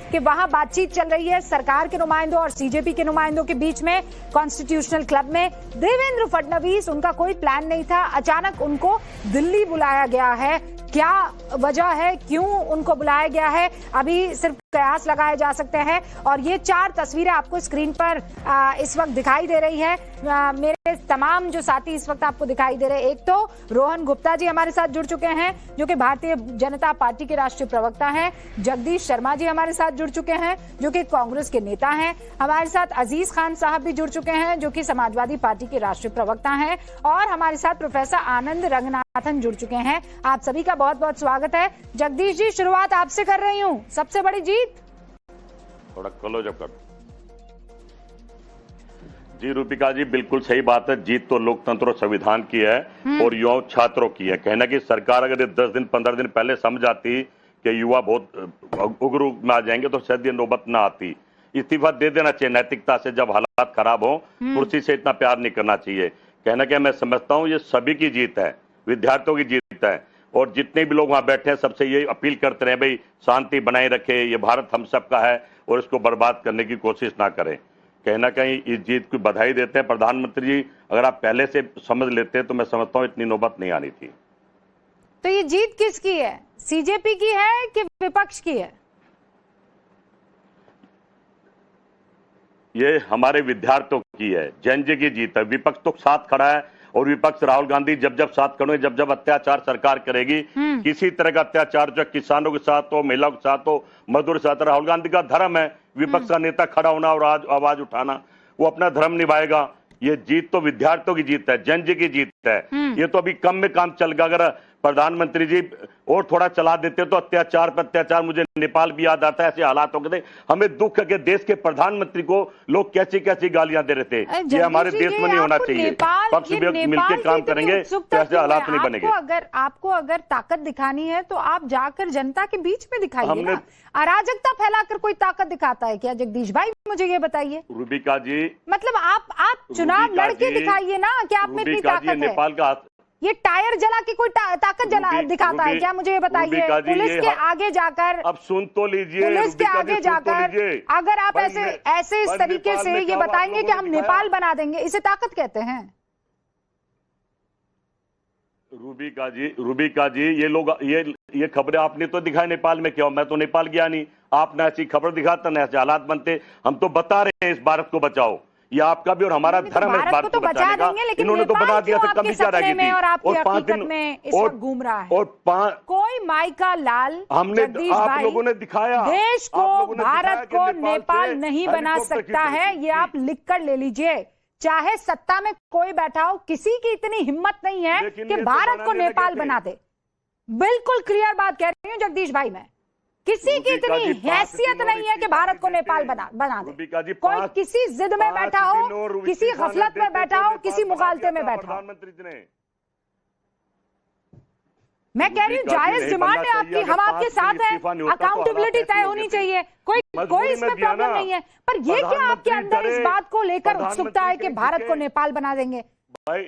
कि वहां बातचीत चल रही है सरकार के नुमाइंदों और सीजेपी के नुमाइंदों के बीच में कॉन्स्टिट्यूशनल क्लब में। देवेंद्र फडणवीस, उनका कोई प्लान नहीं था, अचानक उनको दिल्ली बुलाया गया है। क्या वजह है, क्यों उनको बुलाया गया है, अभी सिर्फ कयास लगाए जा सकते हैं। और ये 4 तस्वीरें आपको स्क्रीन पर इस वक्त दिखाई दे रही है। मेरे तमाम जो साथी इस वक्त आपको दिखाई दे रहे हैं, एक तो रोहन गुप्ता जी हमारे साथ जुड़ चुके हैं जो कि भारतीय जनता पार्टी के राष्ट्रीय प्रवक्ता हैं। जगदीश शर्मा जी हमारे साथ जुड़ चुके हैं जो कि कांग्रेस के नेता हैं। हमारे साथ अजीज खान साहब भी जुड़ चुके हैं जो कि समाजवादी पार्टी के राष्ट्रीय प्रवक्ता हैं। और हमारे साथ प्रोफेसर आनंद रंगनाथन जुड़ चुके हैं। आप सभी का बहुत बहुत स्वागत है। जगदीश जी, शुरुआत आपसे कर रही हूँ। सबसे बड़ी जीत थोड़ा क्लोज अप कर। जी रूपिका जी, बिल्कुल सही बात है। जीत तो लोकतंत्र और संविधान की है और युवाओं छात्रों की है। कहना कि सरकार अगर 10 दिन 15 दिन पहले समझ आती कि युवा बहुत उग्र में आ जाएंगे तो शायद ये नौबत ना आती। इस्तीफा दे देना चाहिए नैतिकता से। जब हालात खराब हो, कुर्सी से इतना प्यार नहीं करना चाहिए। कहना कि मैं समझता हूँ ये सभी की जीत है, विद्यार्थियों की जीत है। और जितने भी लोग वहां बैठे हैं सबसे ये अपील करते रहे भाई शांति बनाए रखे, ये भारत हम सबका है और इसको बर्बाद करने की कोशिश ना करें। कहीं ना कहीं इस जीत की बधाई देते हैं। प्रधानमंत्री जी, अगर आप पहले से समझ लेते तो मैं समझता हूं इतनी नौबत नहीं आनी थी। तो ये जीत किसकी है, सीजेपी की है कि विपक्ष की है? ये हमारे विद्यार्थियों की है, जनजी की जीत है। विपक्ष तो साथ खड़ा है और विपक्ष राहुल गांधी जब साथ खड़े, जब अत्याचार सरकार करेगी, किसी तरह का अत्याचार जो किसानों के साथ हो, महिलाओं के साथ हो, मजदूर के साथ, राहुल गांधी का धर्म है विपक्ष का नेता खड़ा होना और आवाज उठाना। वो अपना धर्म निभाएगा। ये जीत तो विद्यार्थियों की जीत है, जनजी की जीत है। ये तो अभी कम में काम चल गया। अगर प्रधानमंत्री जी और थोड़ा चला देते तो अत्याचार पर अत्याचार, मुझे नेपाल भी याद आता है, ऐसे हालात हो गए थे। हमें दुख है कि देश के प्रधानमंत्री को लोग कैसी कैसी गालियां दे रहे थे। ये हमारे देश में नहीं होना चाहिए। पक्ष मिलकर काम करेंगे तो ऐसे हालात नहीं बनेंगे। आपको अगर ताकत दिखानी है तो आप जाकर जनता के बीच में दिखाइए ना। अराजकता फैलाकर कोई ताकत दिखाता है क्या जगदीश भाई? मुझे ये बताइए। रूबिका जी, मतलब आप चुनाव लड़के दिखाइए ना कि आप में इतनी ताकत है। नेपाल का ये टायर जला के कोई ताकत दिखाता है क्या? मुझे ये बताइए। पुलिस के आगे जाकर, अब सुन तो लीजिए, पुलिस के आगे जाकर अगर आप ऐसे इस तरीके से ये बताएंगे कि हम नेपाल बना देंगे, इसे ताकत कहते हैं? रूबिका जी, ये लोग ये खबरें आपने तो दिखाई नेपाल में। क्या मैं तो नेपाल गया नहीं। आपने ऐसी खबर दिखाता ना, ऐसे हालात बनते। हम तो बता रहे हैं इस भारत को बचाओ। ये आपका भी और हमारा धर्म है इस भारत को बचाने का। इन्होंने तो बना दिया था, कमी क्या रह गई थी। और 5 दिन में इस वक्त घूम रहा है। और कोई माइका लाल, हमने आप लोगों ने दिखाया, देश को, भारत को नेपाल नहीं बना सकता है। ये आप लिख कर ले लीजिए। चाहे सत्ता में कोई बैठा हो, किसी की इतनी हिम्मत नहीं है कि भारत को नेपाल बना दे। बिल्कुल क्लियर बात कह रही हूँ जगदीश भाई। मैं किसी की इतनी हैसियत नहीं है कि भारत को नेपाल बना दे। कोई किसी जिद में बैठा हो, किसी गफलत में बैठा हो, किसी मुगालते में बैठा हो। मैं कह रही हूँ जायज डिमांड है आपकी, हम आपके साथ हैं। अकाउंटेबिलिटी तय होनी चाहिए, कोई इसमें प्रॉब्लम नहीं है। पर ये क्या आपके अंदर इस बात को लेकर उत्सुकता है कि भारत को नेपाल बना देंगे? भाई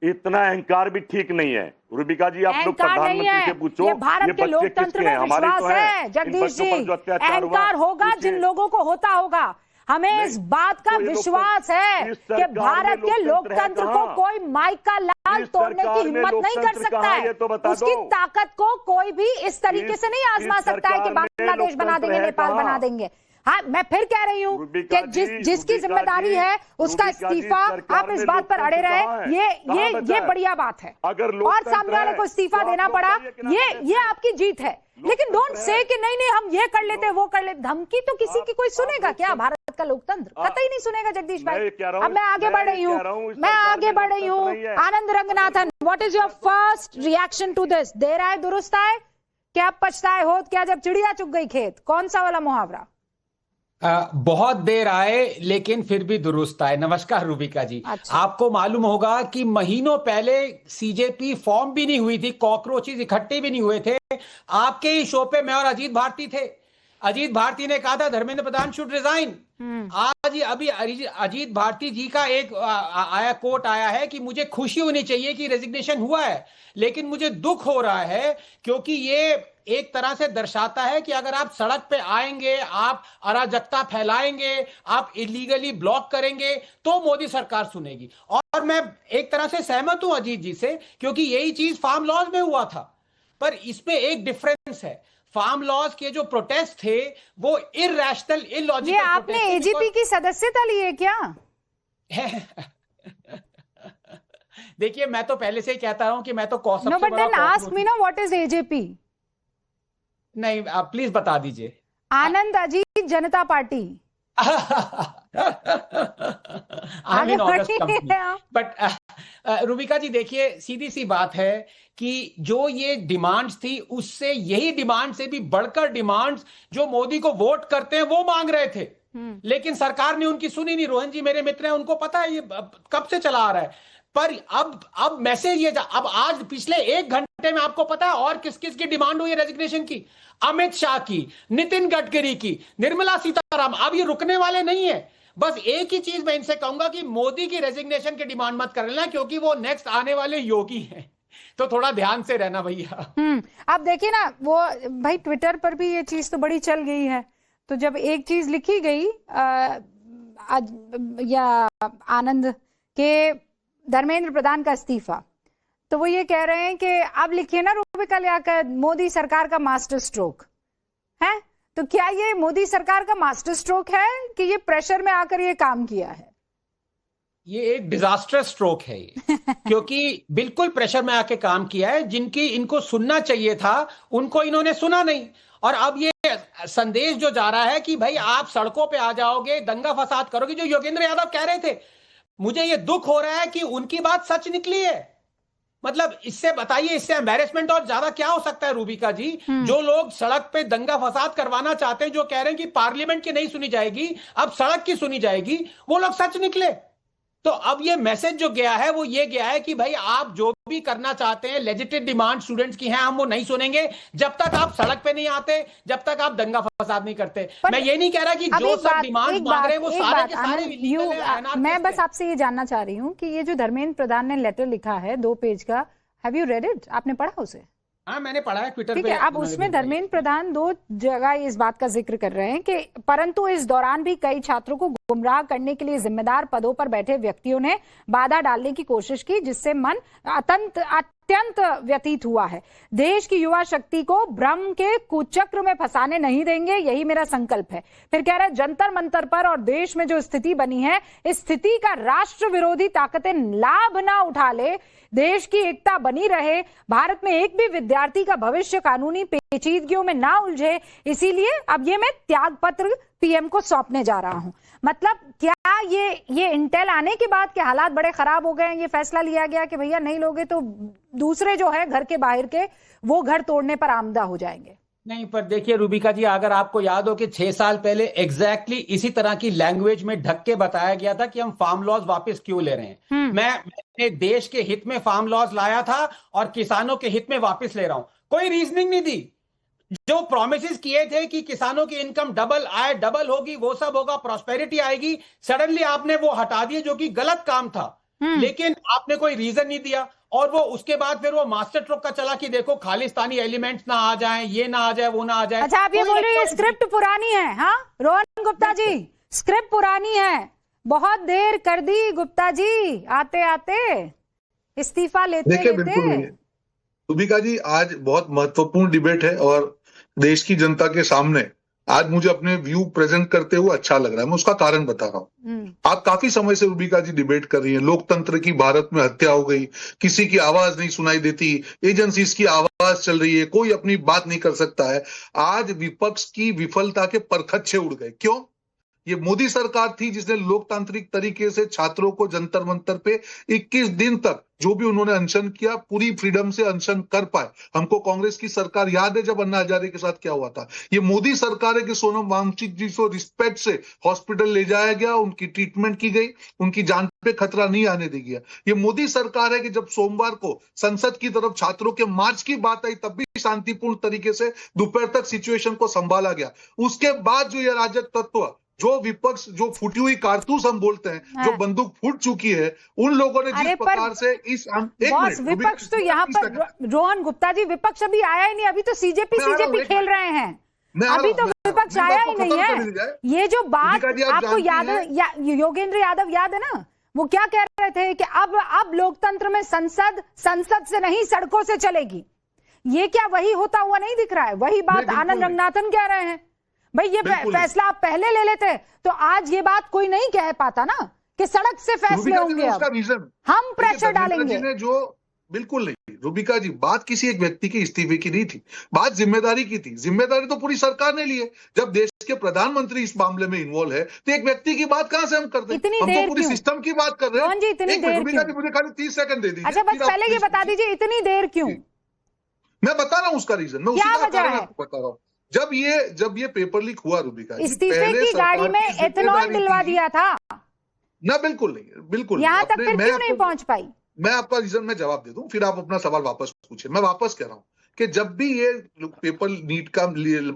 इतना अहंकार भी ठीक नहीं है। रूबिका जी, आप लोग प्रधानमंत्री से पूछो, ये भारत के लोकतंत्र में विश्वास है जगदीश जी। अहंकार होगा जिन लोगों को होता होगा। हमें इस बात का विश्वास है कि भारत के लोकतंत्र को कोई माइका लाल तोड़ने की हिम्मत नहीं कर सकता है। उसकी ताकत को कोई भी इस तरीके से नहीं आजमा सकता है कि बांग्लादेश बना देंगे, नेपाल बना देंगे। हाँ, मैं फिर कह रही हूँ कि जिसकी जिम्मेदारी है उसका इस्तीफा, आप इस बात पर अड़े रहे, ये बढ़िया बात है। और सामने वाले को इस्तीफा देना पड़ा, ये आपकी जीत है। लेकिन डोंट से कि नहीं हम ये कर लेते वो कर लेते। धमकी तो किसी की कोई सुनेगा क्या? भारत का लोकतंत्र कतई नहीं सुनेगा जगदीश भाई। अब मैं आगे बढ़ रही हूँ। Anand Ranganathan, what is your first reaction to this? देर आए दुरुस्त आए, क्या पछताए होत क्या जब चिड़िया चुग गई खेत? कौन सा वाला मुहावरा? बहुत देर आए लेकिन फिर भी दुरुस्त आए। नमस्कार रूबिका जी। अच्छा। आपको मालूम होगा कि महीनों पहले सीजेपी फॉर्म भी नहीं हुई थी, कॉकरोचेस इकट्ठे भी नहीं हुए थे। आपके ही शो पे मैं और अजीत भारती थे। अजीत भारती ने कहा था धर्मेंद्र प्रधान शुड रिजाइन। आज अभी अजीत भारती जी का एक कोट आया है कि मुझे खुशी होनी चाहिए कि रेजिग्नेशन हुआ है, लेकिन मुझे दुख हो रहा है क्योंकि ये एक तरह से दर्शाता है कि अगर आप सड़क पे आएंगे, आप अराजकता फैलाएंगे, आप इलीगली ब्लॉक करेंगे तो मोदी सरकार सुनेगी। और मैं एक तरह से सहमत हूं अजीत जी से, क्योंकि यही चीज फार्म लॉज में हुआ था। पर इसमें एक डिफरेंस है, फार्म लॉज के जो प्रोटेस्ट थे वो इरैशनल, इलॉजिकल। ये आपने एजीपी की सदस्यता ली है क्या? देखिए, मैं तो पहले से ही कहता हूं कि मैं तो no, but then ask me ना व्हाट इज एजेपी। नहीं, आप प्लीज बता दीजिए। आनंद अजीत जनता पार्टी। बट रूबिका जी देखिए, सीधी सी बात है कि जो ये डिमांड्स थी उससे, यही डिमांड से भी बढ़कर डिमांड्स जो मोदी को वोट करते हैं वो मांग रहे थे, लेकिन सरकार ने उनकी सुनी नहीं। रोहन जी मेरे मित्र हैं, उनको पता है ये कब से चला आ रहा है। पर अब मैसेज ये अब आज पिछले 1 घंटे में आपको पता है और किस किस की डिमांड हुई है रेजिग्नेशन की? अमित शाह की, नितिन गडकरी की, निर्मला सीतारामन। अब ये रुकने वाले नहीं है। बस एक ही चीज मैं इनसे कहूंगा कि मोदी की रेजिग्नेशन की डिमांड मत कर लेना, क्योंकि वो नेक्स्ट आने वाले योगी हैं, तो थोड़ा ध्यान से रहना भैया। अब देखिए ना, वो भाई ट्विटर पर भी ये चीज तो बड़ी चल गई है। तो जब एक चीज लिखी गई या आनंद के धर्मेंद्र प्रधान का इस्तीफा, तो वो ये कह रहे हैं कि अब लिखिए ना रूबिका लियाकत, मोदी सरकार का मास्टर स्ट्रोक है। तो क्या ये मोदी सरकार का मास्टर स्ट्रोक है कि ये प्रेशर में आकर ये काम किया है? ये एक डिजास्टर्स स्ट्रोक है ये। क्योंकि बिल्कुल प्रेशर में आके काम किया है। जिनकी इनको सुनना चाहिए था उनको इन्होंने सुना नहीं। और अब ये संदेश जो जा रहा है कि भाई आप सड़कों पे आ जाओगे, दंगा फसाद करोगे, जो योगेंद्र यादव कह रहे थे, मुझे ये दुख हो रहा है कि उनकी बात सच निकली है। मतलब इससे बताइए, इससे एम्बैरेसमेंट और ज्यादा क्या हो सकता है रूबिका जी? जो लोग सड़क पे दंगा फसाद करवाना चाहते हैं, जो कह रहे हैं कि पार्लियामेंट की नहीं सुनी जाएगी, अब सड़क की सुनी जाएगी, वो लोग सच निकले। तो अब ये मैसेज जो गया है वो ये गया है कि भाई आप जो भी करना चाहते हैं, लेजिटिमेट डिमांड स्टूडेंट्स की हैं, हम वो नहीं सुनेंगे जब तक आप सड़क पे नहीं आते, जब तक आप दंगा फसाद नहीं करते। मैं ये नहीं कह रहा कि जो सब डिमांड मांग रहे हैं वो सारे के सारे इलीगल है। मैं बस आपसे ये जानना चाह रही हूँ कि ये जो धर्मेंद्र प्रधान ने लेटर लिखा है 2 पेज का, हैव यू रेड इट? आपने पढ़ा उसे? हाँ, मैंने पढ़ा है ट्विटर पे। ठीक है, अब उसमें धर्मेंद्र प्रधान 2 जगह इस बात का जिक्र कर रहे हैं कि परंतु इस दौरान भी कई छात्रों को गुमराह करने के लिए जिम्मेदार पदों पर बैठे व्यक्तियों ने बाधा डालने की कोशिश की, जिससे मन अत्यंत व्यतीत हुआ है। देश की युवा शक्ति को भ्रम के कुचक्र में फंसाने नहीं देंगे, यही मेरा संकल्प है। फिर कह रहे हैं जंतर मंतर पर और देश में जो स्थिति बनी है, इस स्थिति का राष्ट्र विरोधी ताकतें लाभ ना उठा ले, देश की एकता बनी रहे, भारत में एक भी विद्यार्थी का भविष्य कानूनी पेचीदगियों में ना उलझे, इसीलिए अब ये मैं त्याग पत्र पीएम को सौंपने जा रहा हूं। मतलब क्या ये इंटेल आने के बाद के हालात बड़े खराब हो गए हैं, ये फैसला लिया गया कि भैया नहीं लोगे तो दूसरे जो है घर के बाहर के, वो घर तोड़ने पर आमदा हो जाएंगे? नहीं, पर देखिए रूबिका जी, अगर आपको याद हो कि 6 साल पहले एग्जैक्टली इसी तरह की लैंग्वेज में ढक के बताया गया था कि हम फार्म लॉज वापस क्यों ले रहे हैं। मैंने देश के हित में फार्म लॉज लाया था और किसानों के हित में वापस ले रहा हूं। कोई रीजनिंग नहीं दी। जो प्रॉमिसेस किए थे कि किसानों की इनकम डबल आय, डबल होगी, वो सब होगा, प्रॉस्पेरिटी आएगी, सडनली आपने वो हटा दिए, जो कि गलत काम था। लेकिन आपने कोई रीजन नहीं दिया। और वो उसके बाद फिर वो मास्टर स्ट्रोक का चला कि देखो खालिस्तानी एलिमेंट्स ना आ जाएं, ये ना आ जाए, वो ना आ जाए। अच्छा, आप ये बोल रहे हैं स्क्रिप्ट पुरानी है? हाँ रोहन गुप्ता जी, स्क्रिप्ट पुरानी है, बहुत देर कर दी गुप्ता जी, आते आते इस्तीफा लेते लेते। रूबिका जी, आज बहुत महत्वपूर्ण डिबेट है और देश की जनता के सामने आज मुझे अपने व्यू प्रेजेंट करते हुए अच्छा लग रहा है। मैं उसका कारण बता रहा हूं। आप काफी समय से रूबिका जी डिबेट कर रही हैं, लोकतंत्र की भारत में हत्या हो गई, किसी की आवाज नहीं सुनाई देती, एजेंसीज की आवाज चल रही है, कोई अपनी बात नहीं कर सकता है। आज विपक्ष की विफलता के परखच्चे उड़ गए। क्यों? ये मोदी सरकार थी जिसने लोकतांत्रिक तरीके से छात्रों को जंतर मंतर पे 21 दिन तक जो भी उन्होंने अनशन किया, पूरी फ्रीडम से अनशन कर पाए। हमको कांग्रेस की सरकार याद है जब अन्ना हजारे के साथ क्या हुआ था। ये मोदी सरकार है कि सोनम वांगचुक जी को रिस्पेक्ट से हॉस्पिटल ले जाया गया, उनकी ट्रीटमेंट की गई, उनकी जान पे खतरा नहीं आने देगी। ये मोदी सरकार है कि जब सोमवार को संसद की तरफ छात्रों के मार्च की बात आई तब भी शांतिपूर्ण तरीके से दोपहर तक सिचुएशन को संभाला गया। उसके बाद जो ये राजद तत्व, जो विपक्ष, जो फूटी हुई कारतूस हम बोलते हैं, जो बंदूक फूट चुकी है, उन लोगों ने जिस प्रकार से इस विपक्ष तो यहाँ पर रोहन गुप्ता जी, विपक्ष अभी आया ही नहीं, अभी तो सीजेपी खेल रहे हैं, अभी तो विपक्ष आया ही नहीं है। ये जो बात आपको याद है, योगेंद्र यादव याद है ना, वो क्या कह रहे थे कि अब लोकतंत्र में संसद से नहीं सड़कों से चलेगी। ये क्या वही होता हुआ नहीं दिख रहा है? वही बात आनंद रंगनाथन कह रहे हैं। भाई ये फैसला आप पहले ले लेते तो आज ये बात कोई नहीं कह पाता ना कि सड़क से फैसले होंगे। हम प्रेशर डालेंगे। जो बिल्कुल नहीं रूबिका जी, बात किसी एक व्यक्ति के इस्तीफे की नहीं थी, बात जिम्मेदारी की थी। जिम्मेदारी तो पूरी सरकार ने ली है। जब देश के प्रधानमंत्री इस मामले में इन्वॉल्व है तो एक व्यक्ति की बात कहां से हम करते हैं? हम तो पूरी सिस्टम की बात कर रहे हैं। रूबिका जी मुझे खाली 30 सेकंड दे दीजिए। अच्छा बस पहले ये बता दीजिए इतनी देर क्यों? मैं बता रहा हूं उसका रीजन, मैं उसी का कारण आपको बता रहा हूं। जब ये पेपर लीक हुआ रूबिका, इस्तीफे की गाड़ी में एथेनॉल डलवा दिया था ना। बिल्कुल नहीं, बिल्कुल यहां तक फिर क्यों नहीं पहुंच पाई? मैं आपका रीजन में जवाब दे दूं, फिर आप अपना सवाल वापस पूछे। मैं वापस कह रहा हूं कि जब भी ये पेपर नीट का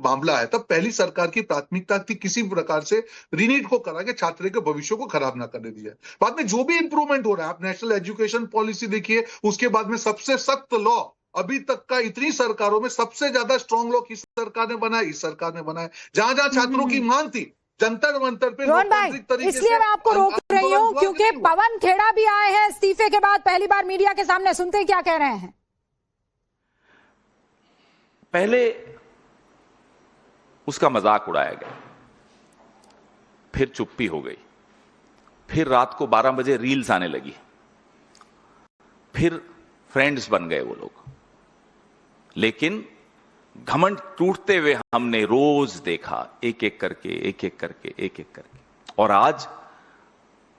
मामला है तब पहली सरकार की प्राथमिकता थी किसी प्रकार से रीनीट को करा के छात्र के भविष्य को खराब ना करने दिया। बाद में जो भी इंप्रूवमेंट हो रहा है, आप नेशनल एजुकेशन पॉलिसी देखिए, उसके बाद में सबसे सख्त लॉ अभी तक का इतनी सरकारों में सबसे ज्यादा स्ट्रॉन्ग लॉ किस सरकार ने बनाया? इस सरकार ने बनाया। जहां जहां छात्रों की मांग थी, जंतर मंतर पे लोकतांत्रिक तरीके से। इसलिए मैं आपको रोक रही हूं क्योंकि पवन खेड़ा भी आए हैं इस्तीफे के बाद, पहली बार मीडिया के सामने। सुनते हैं क्या कह रहे हैं। पहले उसका मजाक उड़ाया गया, फिर चुप्पी हो गई, फिर रात को 12 बजे रील्स आने लगी, फिर फ्रेंड्स बन गए वो लोग। लेकिन घमंड टूटते हुए हमने रोज देखा, एक एक करके। और आज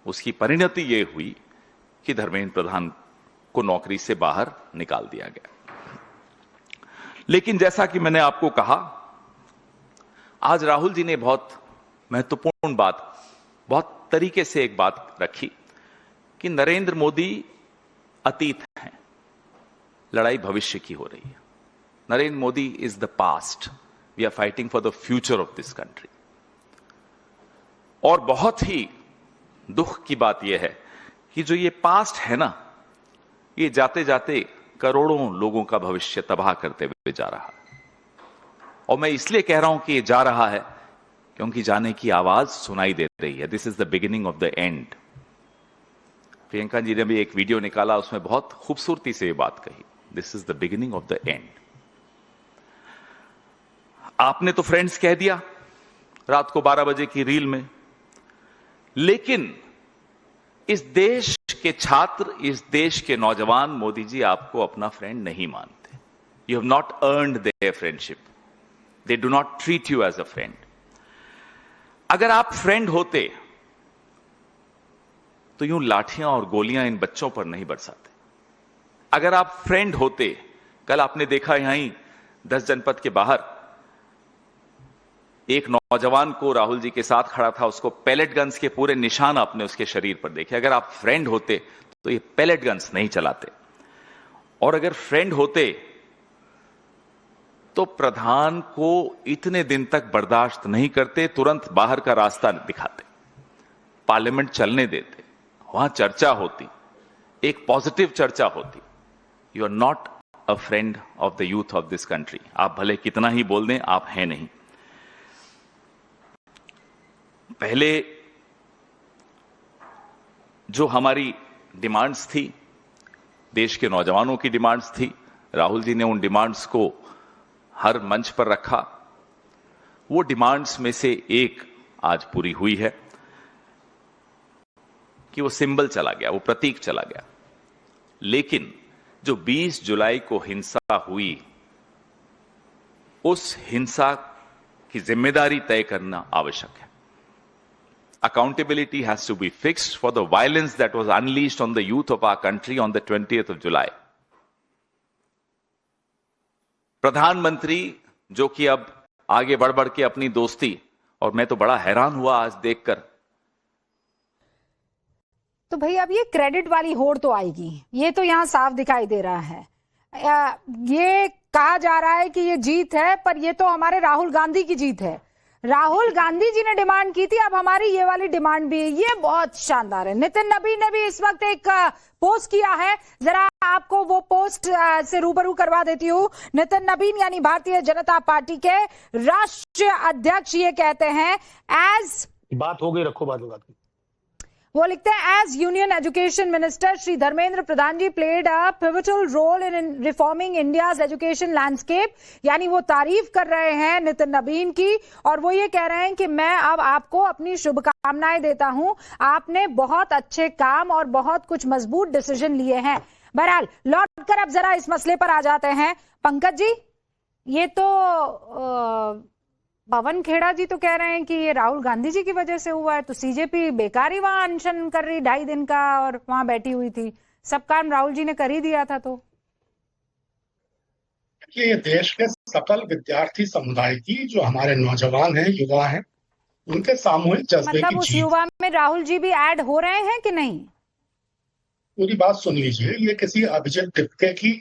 उसकी परिणति यह हुई कि धर्मेंद्र प्रधान को नौकरी से बाहर निकाल दिया गया। लेकिन जैसा कि मैंने आपको कहा, आज राहुल जी ने बहुत महत्वपूर्ण बात, बहुत तरीके से एक बात रखी कि नरेंद्र मोदी अतीत हैं, लड़ाई भविष्य की हो रही है। Narendra Modi is the past, we are fighting for the future of this country. और बहुत ही दुख की बात यह है कि जो ये पास्ट है ना, ये जाते जाते करोड़ों लोगों का भविष्य तबाह करते हुए जा रहा है। और मैं इसलिए कह रहा हूं कि ये जा रहा है क्योंकि जाने की आवाज सुनाई दे रही है। This is the beginning of the end. Priyanka ji ने भी एक वीडियो निकाला, उसमें बहुत खूबसूरती से ये बात कही, this is the beginning of the and. आपने तो फ्रेंड्स कह दिया रात को 12 बजे की रील में, लेकिन इस देश के छात्र, इस देश के नौजवान मोदी जी आपको अपना फ्रेंड नहीं मानते। You have not earned their friendship, they do not treat you as a friend. अगर आप फ्रेंड होते तो यूं लाठियां और गोलियां इन बच्चों पर नहीं बरसाते। अगर आप फ्रेंड होते, कल आपने देखा यहीं 10 जनपद के बाहर एक नौजवान को राहुल जी के साथ खड़ा था, उसको पैलेट गन्स के पूरे निशान आपने उसके शरीर पर देखे। अगर आप फ्रेंड होते तो ये पैलेट गन्स नहीं चलाते। और अगर फ्रेंड होते तो प्रधान को इतने दिन तक बर्दाश्त नहीं करते, तुरंत बाहर का रास्ता दिखाते, पार्लियामेंट चलने देते, वहां चर्चा होती, एक पॉजिटिव चर्चा होती। You are not a friend of the youth of this country. आप भले कितना ही बोल दें, आप हैं नहीं। पहले जो हमारी डिमांड्स थी, देश के नौजवानों की डिमांड्स थी, राहुल जी ने उन डिमांड्स को हर मंच पर रखा। वो डिमांड्स में से एक आज पूरी हुई है कि वो सिंबल चला गया, वो प्रतीक चला गया। लेकिन जो 20 जुलाई को हिंसा हुई, उस हिंसा की जिम्मेदारी तय करना आवश्यक है। Accountability has to be fixed for the violence that was unleashed on the youth of our country on the 20th of July. प्रधानमंत्री जो कि अब आगे बढ़ बढ़ के अपनी दोस्ती, और मैं तो बड़ा हैरान हुआ आज देखकर तो भाई अब ये क्रेडिट वाली होड़ तो आएगी, ये तो यहाँ साफ दिखाई दे रहा है। ये कहा जा रहा है कि ये जीत है, पर ये तो हमारे राहुल गांधी की जीत है। राहुल गांधी जी ने डिमांड की थी, अब हमारी ये वाली डिमांड भी है। ये बहुत शानदार है। नितिन नबीन ने भी इस वक्त एक पोस्ट किया है, जरा आपको वो पोस्ट से रूबरू करवा देती हूँ। नितिन नबीन यानी भारतीय जनता पार्टी के राष्ट्रीय अध्यक्ष ये कहते हैं, एज बात हो गई, रखो बात बात की। वो लिखते हैं, as union education minister Shri Dharmendra Pradhan ji played a pivotal role in reforming India's education landscape. यानी वो तारीफ कर रहे हैं नितिन नबीन की, और वो ये कह रहे हैं कि मैं अब आपको अपनी शुभकामनाएं देता हूं, आपने बहुत अच्छे काम और बहुत कुछ मजबूत डिसीजन लिए हैं। बहरहाल लौट कर अब जरा इस मसले पर आ जाते हैं। पंकज जी, ये तो पवन खेड़ा जी तो कह रहे हैं कि ये राहुल गांधी जी की वजह से हुआ है, तो सीजेपी बेकार ही वहां अनशन कर रही 2.5 दिन का और वहां बैठी हुई थी, सब काम राहुल जी ने कर ही दिया था। तो ये देश के सकल विद्यार्थी समुदाय की, जो हमारे नौजवान हैं, युवा हैं, उनके सामूहिक जज्बे मतलब की उस जीत। युवा में राहुल जी भी ऐड हो रहे हैं कि नहीं? पूरी बात सुन लीजिए, ये किसी अभिजीत टिपके की,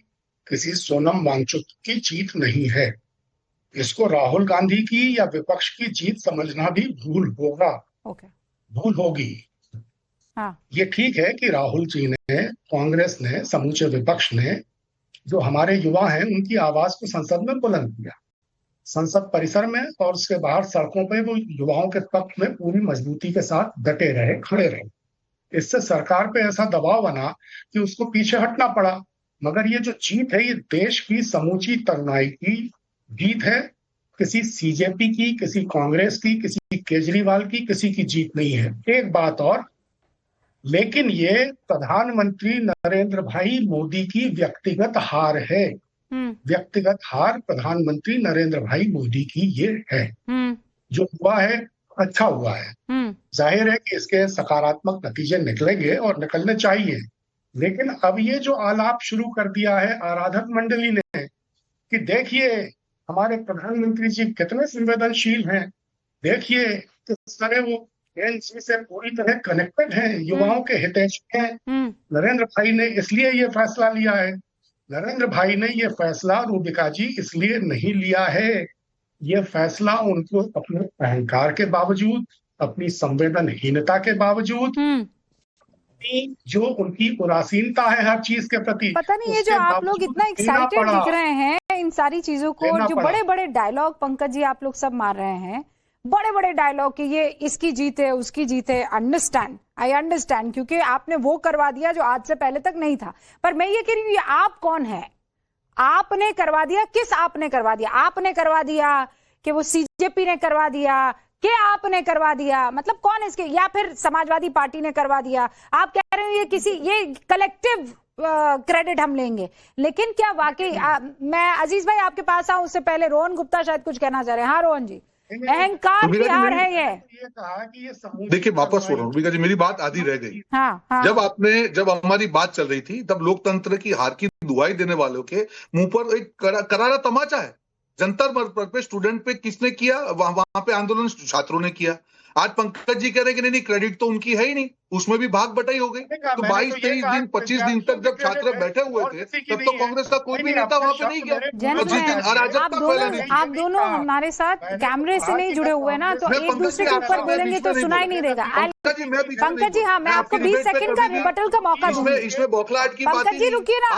किसी सोनम वांगचुक की जीत नहीं है। इसको राहुल गांधी की या विपक्ष की जीत समझना भी भूल होगा। भूल होगी। हाँ। ये ठीक है कि राहुल जी ने, कांग्रेस ने, समूचे विपक्ष ने, जो हमारे युवा हैं, उनकी आवाज को संसद में बुलंद किया, संसद परिसर में और उसके बाहर सड़कों पे वो युवाओं के पक्ष में पूरी मजबूती के साथ डटे रहे, खड़े रहे। इससे सरकार पे ऐसा दबाव बना कि उसको पीछे हटना पड़ा। मगर ये जो जीत है, ये देश की समूची तरुणाई की जीत है, किसी सीजेपी की, किसी कांग्रेस की, किसी केजरीवाल की, किसी की जीत नहीं है। एक बात और, लेकिन ये प्रधानमंत्री नरेंद्र भाई मोदी की व्यक्तिगत हार है। व्यक्तिगत हार प्रधानमंत्री नरेंद्र भाई मोदी की ये है। जो हुआ है अच्छा हुआ है। जाहिर है कि इसके सकारात्मक नतीजे निकलेंगे और निकलने चाहिए, लेकिन अब ये जो आलाप शुरू कर दिया है आराधक मंडली ने कि देखिए हमारे प्रधानमंत्री जी कितने संवेदनशील हैं, देखिए किस तरह वो एनसी से पूरी तरह कनेक्टेड हैं, युवाओं के हितैषी हैं। नरेंद्र भाई ने इसलिए ये फैसला लिया है। नरेंद्र भाई ने ये फैसला, रूबिका जी, इसलिए नहीं लिया है। ये फैसला उनको अपने अहंकार के बावजूद, अपनी संवेदनहीनता के बावजूद, जो उनकी उदासीनता है हर चीज के प्रति, पता नहीं ये जो आप लोग इतना एक्साइटेड दिख रहे हैं इन सारी चीजों को, जो बड़े बड़े डायलॉग पंकज जी आप लोग सब मार रहे हैं, बड़े बड़े डायलॉग कि ये इसकी जीत है, उसकी जीत है। आई अंडरस्टैंड, क्योंकि आपने वो करवा दिया जो आज से पहले तक नहीं था। पर मैं ये कह रही हूँ, ये आप कौन है? आपने करवा दिया, किस आपने करवा दिया? आपने करवा दिया कि वो सीजेपी ने करवा दिया कि आपने करवा दिया? मतलब कौन इसके, या फिर समाजवादी पार्टी ने करवा दिया? आप कह रहे हो ये कलेक्टिव क्रेडिट हम लेंगे, लेकिन क्या वाकई मैं अजीज भाई आपके पास आऊं उससे पहले रोहन गुप्ता शायद कुछ कहना चाह रहे हैं। हाँ रोहन जी, अहंकार की हार है ये। देखिए वापस हो रहा हूँ रूबिका जी, मेरी बात आधी रह गई। हाँ। जब हमारी बात चल रही थी, तब लोकतंत्र की हार की दुहाई देने वालों के मुंह पर एक करारा तमाचा है। जंतर मंतर पे स्टूडेंट पे किसने किया? वहां पे आंदोलन छात्रों ने किया। आज पंकज जी कह रहे हैं कि नहीं क्रेडिट तो उनकी है ही नहीं, उसमें भी भाग बटाई हो गई। तो 22, 23 दिन, 25 दिन तक जब छात्र बैठे हुए थे, तब तो कांग्रेस का कोई भी नेता वहां पे नहीं गया। आप दोनों हमारे साथ कैमरे से नहीं जुड़े हुए ना, तो एक दूसरे के ऊपर बोलेंगे तो सुनाई नहीं देगा। पंकज जी, हाँ, मैं आपको 20 सेकंड का रिबटल का मौका दूंगी। इसमें बौखलाहट की बात। पंकज जी रुकिए ना,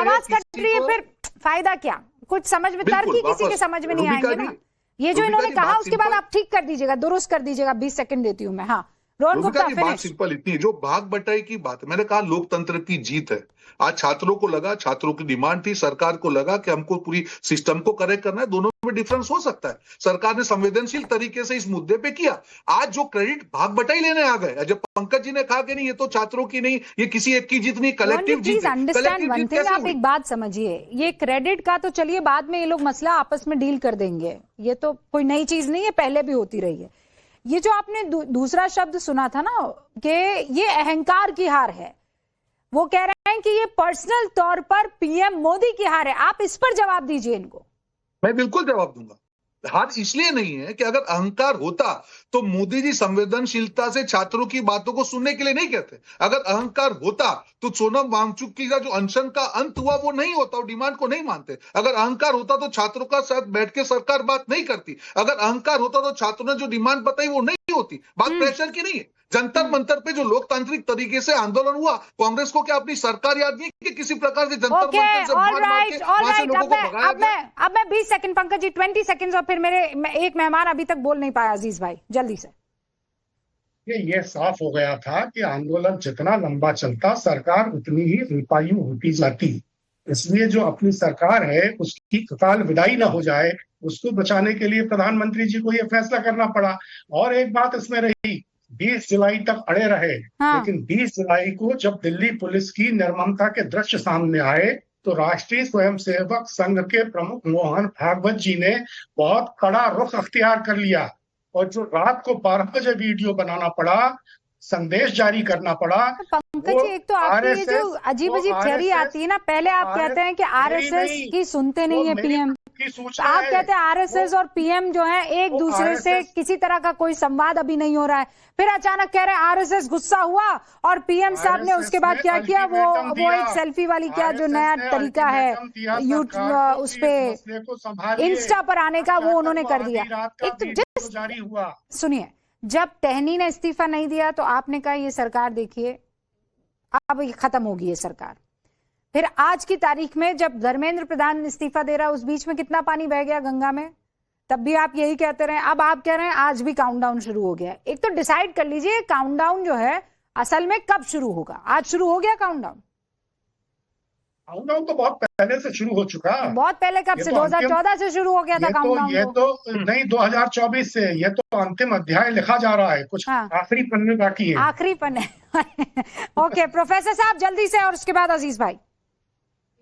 आवाज कट रही है, फिर फायदा क्या? कुछ समझ में, तर्क ही किसी के समझ में नहीं आएंगे ना। ये जो इन्होंने कहा उसके बाद आप ठीक कर दीजिएगा, दुरुस्त कर दीजिएगा। 20 सेकंड देती हूँ मैं। हाँ रोहन गुप्ता, बात सिंपल इतनी है, जो भाग बटाई की बात है, मैंने कहा लोकतंत्र की जीत है। आज छात्रों को लगा, छात्रों की डिमांड थी, सरकार को लगा कि हमको पूरी सिस्टम को करेक्ट करना है। दोनों में डिफरेंस हो सकता है। सरकार ने संवेदनशील तरीके से इस मुद्दे पे किया। आज जो क्रेडिट भाग बटाई लेने आ गए, जब पंकज जी ने कहा कि नहीं ये तो छात्रों की नहीं, ये किसी एक की जीत नहीं, कलेक्टिव जीत है। आप एक बात समझिए, ये क्रेडिट का तो चलिए बाद में ये लोग मसला आपस में डील कर देंगे, ये तो कोई नई चीज नहीं है, पहले भी होती रही है। ये जो आपने दूसरा शब्द सुना था ना कि ये अहंकार की हार है, वो कह रहे हैं कि ये पर्सनल तौर पर पीएम मोदी की हार है। आप इस पर जवाब दीजिए इनको। मैं बिल्कुल जवाब दूंगा। हार इसलिए नहीं है कि अगर अहंकार होता तो मोदी जी संवेदनशीलता से छात्रों की बातों को सुनने के लिए नहीं कहते। अगर अहंकार होता तो सोनम वांगचुक की जो अनशन का अंत हुआ वो नहीं होता, वो डिमांड को नहीं मानते। अगर अहंकार होता तो छात्रों का साथ बैठ के सरकार बात नहीं करती। अगर अहंकार होता तो छात्रों ने जो डिमांड बताई वो नहीं होती। बात प्रेशर की नहीं है। जंतर मंतर पे जो लोकतांत्रिक तरीके से आंदोलन हुआ, कांग्रेस को क्या अपनी सरकार याद नहीं कि किसी प्रकार से जंतर मंतर से मार के वहां से लोगों को भगाया गया? अब मैं 20 सेकंड पंकज जी, 20 सेकंड, और फिर एक मेहमान अभी तक बोल नहीं पाया, अजीज भाई जल्दी से। ये साफ हो गया था कि आंदोलन जितना लंबा चलता सरकार उतनी ही रुपायु होती जाती। इसलिए जो अपनी सरकार है उसकी तत्काल विदाई ना हो जाए, उसको बचाने के लिए प्रधानमंत्री जी को यह फैसला करना पड़ा। और एक बात इसमें रही, 20 जुलाई तक अड़े रहे। हाँ। लेकिन 20 जुलाई को जब दिल्ली पुलिस की निर्ममता के दृश्य सामने आए तो राष्ट्रीय स्वयंसेवक संघ के प्रमुख मोहन भागवत जी ने बहुत कड़ा रुख अख्तियार कर लिया, और जो रात को 12 बजे वीडियो बनाना पड़ा, संदेश जारी करना पड़ा। पंकज जी, एक तो आपकी ये जो अजीब थियरी आती है ना, पहले आप कहते हैं कि आरएसएस की सुनते नहीं है पीएम, आप कहते हैं आरएसएस और पीएम जो है एक दूसरे से किसी तरह का कोई संवाद अभी नहीं हो रहा है, फिर अचानक कह रहे हैं आरएसएस गुस्सा हुआ और पीएम साहब ने उसके बाद क्या किया, वो एक सेल्फी वाली क्या जो नया तरीका है यूट्यूब उस पे इंस्टा पर आने का, वो उन्होंने कर दिया। एक तो सुनिए, जब टहनी ने इस्तीफा नहीं दिया तो आपने कहा ये सरकार देखिए अब ये खत्म होगी ये सरकार। फिर आज की तारीख में जब धर्मेंद्र प्रधान इस्तीफा दे रहा है, उस बीच में कितना पानी बह गया गंगा में, तब भी आप यही कहते रहे। अब आप कह रहे हैं आज भी काउंटडाउन शुरू हो गया। एक तो डिसाइड कर लीजिए काउंटडाउन जो है असल में कब शुरू होगा। आज शुरू हो गया काउंटडाउन? काउंटडाउन तो बहुत पहले से शुरू हो चुका। बहुत पहले कब से? 2014 से शुरू हो गया था काउंटडाउन। ये तो नहीं, 2024 से। ये तो अंतिम अध्याय लिखा जा रहा है, कुछ आखिरी पन्ने बाकी है। आखिरी पन्ने ओके प्रोफेसर साहब जल्दी से, और उसके बाद अजीज भाई।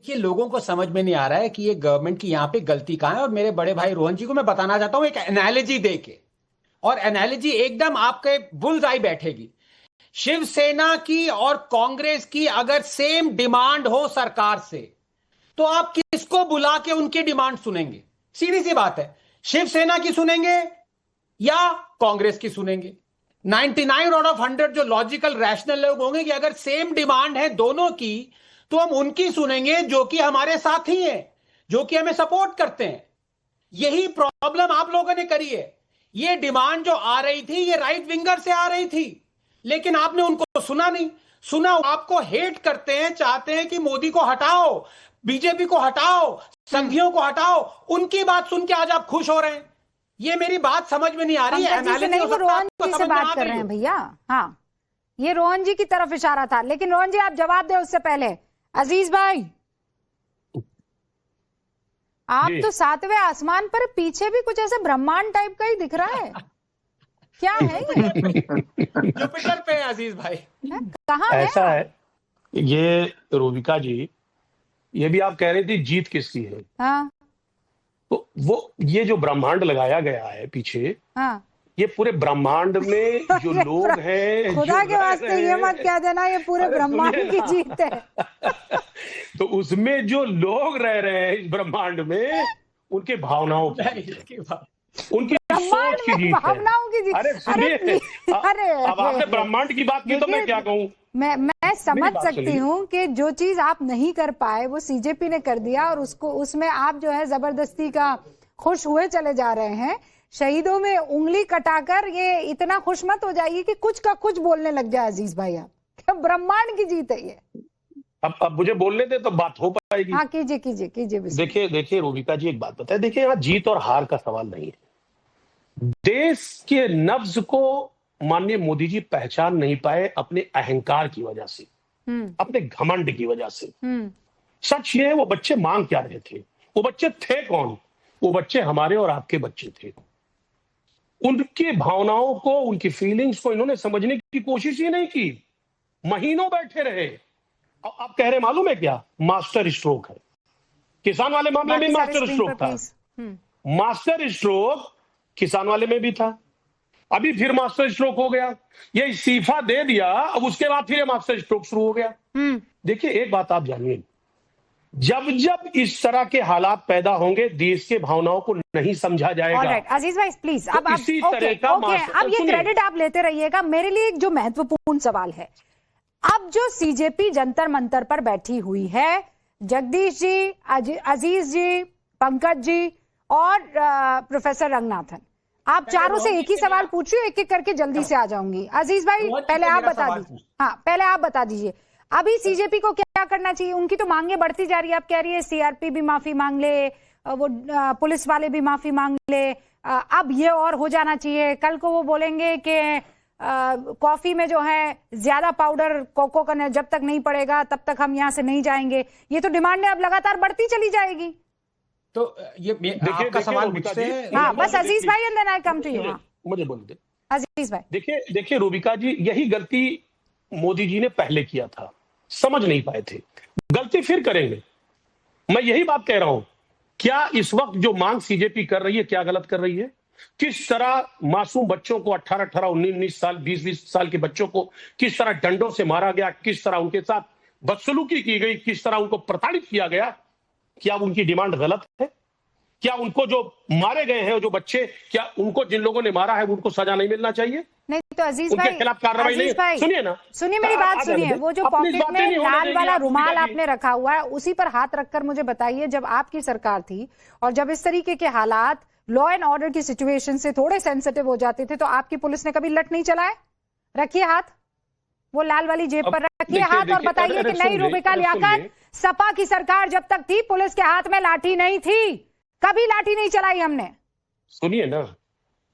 ये लोगों को समझ में नहीं आ रहा है कि ये गवर्नमेंट की यहाँ पे गलती कहाँ है। और मेरे बड़े भाई रोहन जी को मैं बताना चाहता हूं एक एनालॉजी देके, और एनालॉजी एकदम आपके बुल्स आई बैठेगी। शिवसेना की और कांग्रेस की अगर सेम डिमांड हो सरकार से, तो आप किसको बुला के उनकी डिमांड सुनेंगे? सीधी सी बात है, शिवसेना की सुनेंगे या कांग्रेस की सुनेंगे? 99 आउट ऑफ 100 जो लॉजिकल रैशनल लोग होंगे कि अगर सेम डिमांड है दोनों की, तो हम उनकी सुनेंगे जो कि हमारे साथी हैं, जो कि हमें सपोर्ट करते हैं। यही प्रॉब्लम आप लोगों ने करी है। ये डिमांड जो आ रही थी ये राइट विंगर से आ रही थी, लेकिन आपने उनको सुना नहीं। सुना, आपको हेट करते हैं, चाहते हैं कि मोदी को हटाओ, बीजेपी को हटाओ, संघियों को हटाओ, उनकी बात सुन के आज आप खुश हो रहे हैं। ये मेरी बात समझ में नहीं आ रही है। रोहन जी से बात कर रहे हैं भैया। हाँ, ये रोहन जी की तरफ इशारा था, लेकिन रोहन जी आप जवाब दें उससे पहले अजीज भाई, आप तो 7वें आसमान पर, पीछे भी कुछ ऐसे ब्रह्मांड टाइप का ही दिख रहा है, क्या है ये? जुपिटर पे अजीज भाई, कहाँ है? ऐसा है ये रूबिका जी, ये भी आप कह रहे थे जीत किसकी है। हाँ। तो वो ये जो ब्रह्मांड लगाया गया है पीछे, हाँ। ये पूरे ब्रह्मांड में जो लोग हैं, खुदा के वास्ते ये मत कह देना ये पूरे ब्रह्मांड की जीत है। तो उसमें जो लोग रह रहे हैं इस ब्रह्मांड में, उनके भावनाओं की, उनकी सोच की जीत है। भावनाओं की जीत। अरे सुनिए, अब आपने ब्रह्मांड की बात की तो मैं क्या कहूँ। मैं समझ सकती हूँ कि जो चीज आप नहीं कर पाए वो सीजेपी ने कर दिया, और उसमें आप जो है जबरदस्ती का खुश हुए चले जा रहे हैं। शहीदों में उंगली कटाकर ये इतना खुश मत हो जाइए कि कुछ का कुछ बोलने लग जाए अजीज भाई। आप ब्रह्मांड की जीत है ये। अब मुझे बोलने दे तो बात हो पाएगी। हाँ कीजिए। देखिए रूबिका जी, एक बात बताए, देखिए यहाँ जीत और हार का सवाल नहीं है। देश के नब्ज को माननीय मोदी जी पहचान नहीं पाए अपने अहंकार की वजह से, अपने घमंड की वजह से। सच ये है, वो बच्चे मांग क्या रहे थे? वो बच्चे थे कौन? वो बच्चे हमारे और आपके बच्चे थे। उनकी भावनाओं को, उनकी फीलिंग्स को इन्होंने समझने की कोशिश ही नहीं की। महीनों बैठे रहे। आप कह रहे मालूम है क्या? मास्टर स्ट्रोक है। किसान वाले मामले में मास्टर स्ट्रोक था, मास्टर स्ट्रोक किसान वाले में भी था, अभी फिर मास्टर स्ट्रोक हो गया। ये इस्तीफा दे दिया, अब उसके बाद फिर मास्टर स्ट्रोक शुरू हो गया। देखिए एक बात आप जानिए, जब जब इस तरह के हालात पैदा होंगे, देश के भावनाओं को नहीं समझा जाएगा। ऑलराइट, अजीज भाई प्लीज, तो अब इसी तरह का अब ये क्रेडिट आप लेते रहिएगा। मेरे लिए एक जो महत्वपूर्ण सवाल है, अब जो सीजेपी जंतर मंतर पर बैठी हुई है, जगदीश जी, अजीज जी, पंकज जी और प्रोफेसर रंगनाथन, आप चारों से एक ही सवाल पूछिए, एक एक करके जल्दी से आ जाऊंगी। अजीज भाई पहले आप बता दीजिए, हाँ पहले आप बता दीजिए, अभी सीजेपी को क्या करना चाहिए? उनकी तो मांगे बढ़ती जा रही है, आप कह रही है सीआरपी भी माफी मांग ले, वो पुलिस वाले भी माफी मांग ले, अब ये और हो जाना चाहिए। कल को वो बोलेंगे कि कॉफी में जो है ज्यादा पाउडर कोको का जब तक नहीं पड़ेगा तब तक हम यहाँ से नहीं जाएंगे। ये तो डिमांड अब लगातार बढ़ती चली जाएगी। तो ये आपका सवाल मुझसे है। हाँ बस अजीज भाई and then I come to you. मुझे बोल दे अजीज भाई। देखिए रूबिका जी, यही गलती मोदी जी ने पहले किया था, समझ नहीं पाए थे, गलती फिर करेंगे। मैं यही बात कह रहा हूं, क्या इस वक्त जो मांग सीजेपी कर रही है क्या गलत कर रही है? किस तरह मासूम बच्चों को 18-18, 19-19 साल, 20-20 साल के बच्चों को किस तरह डंडों से मारा गया, किस तरह उनके साथ बदसलूकी की गई, किस तरह उनको प्रताड़ित किया गया, क्या उनकी डिमांड गलत है? क्या उनको जो मारे गए हैं, जो बच्चे, क्या उनको जिन लोगों ने मारा है उनको सजा नहीं मिलना चाहिए? नहीं तो अजीज भाई, उनके खिलाफ कार्रवाई नहीं? सुनिए ना, सुनिए मेरी बात सुनिए, वो जो पॉकेट में लाल वाला रुमाल आपने रखा हुआ है उसी पर हाथ रखकर मुझे बताइए, जब आपकी सरकार थी और जब इस तरीके के हालात लॉ एंड ऑर्डर की सिचुएशन से थोड़े सेंसिटिव हो जाते थे तो आपकी पुलिस ने कभी लठ नहीं चलाए? रखिए हाथ, वो लाल वाली जेब पर रखिए हाथ और बताइए कि नहीं रूबिका लियाकत, सपा की सरकार जब तक थी पुलिस के हाथ में लाठी नहीं थी, कभी लाठी नहीं चलाई हमने। सुनिए ना,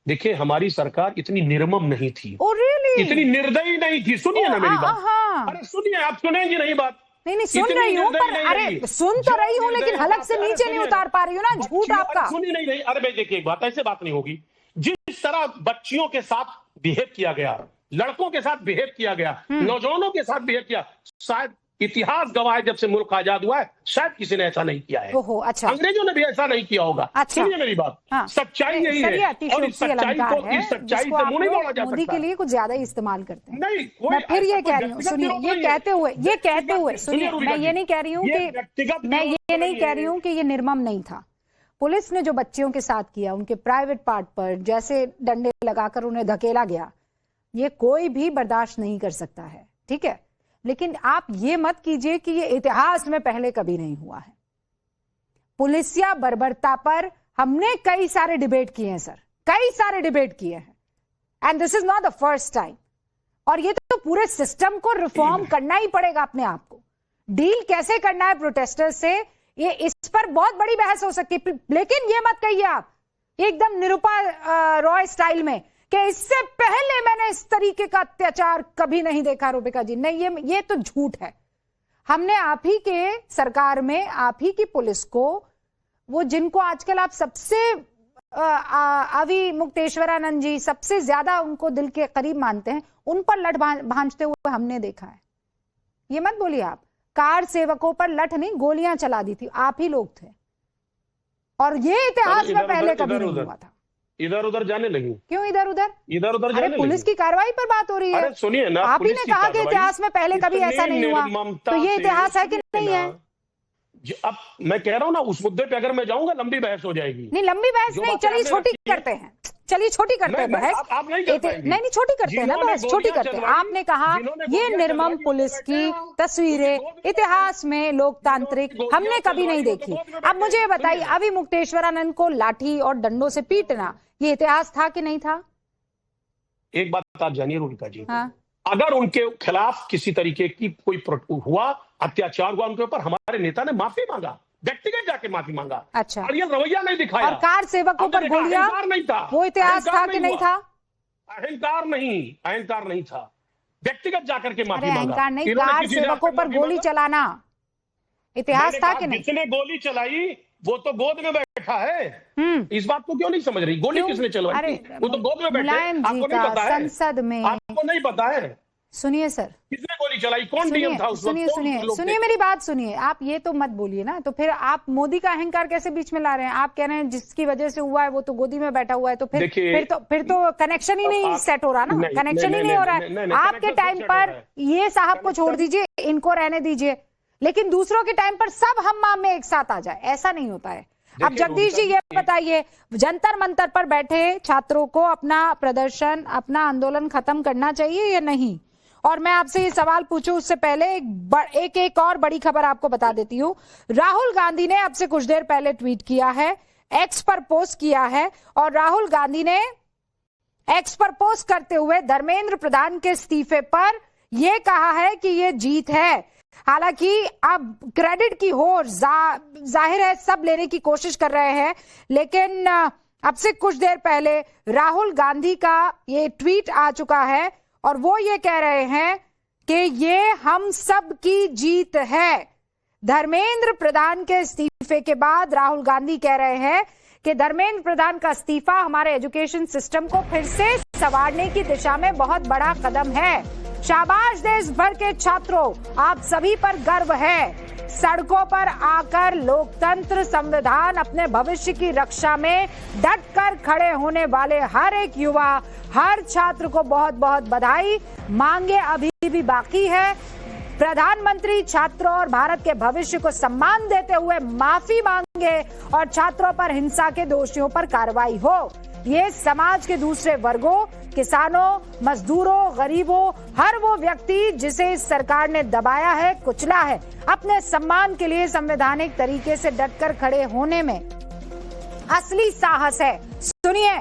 देखिए हमारी सरकार इतनी निर्मम नहीं थी, really? इतनी निर्दयी नहीं थी। सुनिए ना मेरी बात, अरे सुनिए, आप सुनेंगे नहीं बात? नहीं सुन रही हूँ, पर अरे सुन तो रही हूँ लेकिन हलक से नीचे नहीं उतार पा रही हूँ ना, झूठ आपका। सुनिए नहीं, अरे भाई देखिए एक बात, ऐसे बात नहीं होगी। जिस तरह बच्चियों के साथ बिहेव किया गया, लड़कों के साथ बिहेव किया गया, नौजवानों के साथ बिहेव किया, शायद इतिहास गवाह है जब से मुल्क आजाद हुआ है, शायद किसी ने ऐसा नहीं किया है। ओहो, अच्छा। अंग्रेजों ने भी ऐसा नहीं किया होगा। अच्छा। सुनिए मेरी बात, हाँ। सच्चाई यही है और इस सच्चाई से मुंह नहीं मोड़ा जा सकता। मोदी के लिए कुछ ज्यादा ही इस्तेमाल करते हैं। नहीं, मैं फिर ये कह रही हूँ, सुनिए, ये कहते हुए सुनिए, मैं ये नहीं कह रही हूँ कि ये निर्मम नहीं था। पुलिस ने जो बच्चियों के साथ किया, उनके प्राइवेट पार्ट पर जैसे डंडे लगाकर उन्हें धकेला गया, ये कोई भी बर्दाश्त नहीं कर सकता है, ठीक है? लेकिन आप ये मत कीजिए कि ये इतिहास में पहले कभी नहीं हुआ है। पुलिसिया बर्बरता पर हमने कई सारे डिबेट किए हैं सर, कई सारे डिबेट किए हैं, and this is not the first time. और ये तो पूरे सिस्टम को रिफॉर्म करना ही पड़ेगा अपने आप को। डील कैसे करना है प्रोटेस्टर्स से, ये इस पर बहुत बड़ी बहस हो सकती है, लेकिन ये मत कहिए आप एकदम निरुपा रॉय स्टाइल में कि इससे पहले मैंने इस तरीके का अत्याचार कभी नहीं देखा। रूबिका जी नहीं, ये तो झूठ है। हमने आप ही के सरकार में, आप ही की पुलिस को, वो जिनको आजकल आप सबसे अवी मुक्तेश्वरानंद जी सबसे ज्यादा उनको दिल के करीब मानते हैं, उन पर लठ भांजते हुए हमने देखा है। ये मत बोलिए आप, कार सेवकों पर लठ नहीं गोलियां चला दी थी आप ही लोग थे, और ये इतिहास में पहले कभी नहीं हुआ था। इधर उधर जाने लगी क्यों? इधर उधर जाने पुलिस की कार्रवाई पर बात हो रही है। अरे सुनिए ना, आप ही ने कहा कि इतिहास में पहले कभी ऐसा नहीं हुआ, तो ये इतिहास है कि नहीं है? अब मैं कह रहा हूँ ना, उस मुद्दे पे अगर मैं जाऊंगा लंबी बहस हो जाएगी। नहीं लंबी बहस नहीं, चलिए छोटी करते हैं, चलिए छोटी करते हैं बहस। नहीं छोटी करते हैं ना बहस, छोटी करते हैं। आपने कहा ये निर्मम पुलिस की तस्वीरें इतिहास में लोकतांत्रिक हमने कभी नहीं देखी। अब मुझे बताइए, अभी मुक्तेश्वरानंद को लाठी और डंडों से पीटना ये इतिहास था कि नहीं था? एक बात आप जानिए रूबिका जी, हाँ? अगर उनके खिलाफ किसी तरीके की कोई हुआ, अत्याचार हुआ उनके ऊपर, हमारे नेता ने माफी मांगा, व्यक्तिगत जाके माफी मांगा। अच्छा। और ये रवैया नहीं दिखाया। और कार सेवकों पर गोलियां, नहीं था, वो इतिहास था कि नहीं था? अहंकार नहीं था, व्यक्तिगत जाकर के माफी मांगा। अहंकार नहीं, कार सेवकों पर गोली चलाना इतिहास था कि नहीं? जिसने गोली चलाई वो तो गोद में बैठा है। इस बात को क्यों नहीं समझ रही? गोली किसने चलवाई थी? वो तो गोद में बैठे। आपको नहीं पता है? संसद में आपको नहीं पता है? सुनिए सर, किसने गोली चलाई? कौन डीएम था उस वक्त? सुनिए मेरी बात सुनिए। आप ये तो मत बोलिए ना, तो फिर आप मोदी का अहंकार कैसे बीच में ला रहे हैं? आप कह रहे हैं जिसकी वजह से हुआ है वो तो गोदी में बैठा हुआ है, तो फिर तो कनेक्शन ही नहीं सेट हो रहा ना, कनेक्शन ही नहीं हो रहा है। आपके टाइम पर ये साहब को छोड़ दीजिए, इनको रहने दीजिए, लेकिन दूसरों के टाइम पर सब हम्माम में एक साथ आ जाए, ऐसा नहीं होता है। अब जगदीश जी ये बताइए, जंतर मंतर पर बैठे छात्रों को अपना प्रदर्शन, अपना आंदोलन खत्म करना चाहिए या नहीं? और मैं आपसे ये सवाल पूछूं उससे पहले एक और बड़ी खबर आपको बता देती हूं। राहुल गांधी ने अब से कुछ देर पहले ट्वीट किया है, एक्स पर पोस्ट किया है, और राहुल गांधी ने एक्स पर पोस्ट करते हुए धर्मेंद्र प्रधान के इस्तीफे पर यह कहा है कि यह जीत है। हालांकि अब क्रेडिट की होड़ जाहिर है सब लेने की कोशिश कर रहे हैं, लेकिन अब से कुछ देर पहले राहुल गांधी का ये ट्वीट आ चुका है और वो ये कह रहे हैं कि ये हम सब की जीत है। धर्मेंद्र प्रधान के इस्तीफे के बाद राहुल गांधी कह रहे हैं कि धर्मेंद्र प्रधान का इस्तीफा हमारे एजुकेशन सिस्टम को फिर से संवारने की दिशा में बहुत बड़ा कदम है। शाबाश देश भर के छात्रों, आप सभी पर गर्व है। सड़कों पर आकर लोकतंत्र, संविधान, अपने भविष्य की रक्षा में डटकर खड़े होने वाले हर एक युवा, हर छात्र को बहुत बहुत बधाई। मांगे अभी भी बाकी है। प्रधानमंत्री छात्रों और भारत के भविष्य को सम्मान देते हुए माफी मांगे और छात्रों पर हिंसा के दोषियों पर कार्रवाई हो। ये समाज के दूसरे वर्गों, किसानों, मजदूरों, गरीबों, हर वो व्यक्ति जिसे इस सरकार ने दबाया है, कुचला है, अपने सम्मान के लिए संवैधानिक तरीके से डटकर खड़े होने में असली साहस है। सुनिए।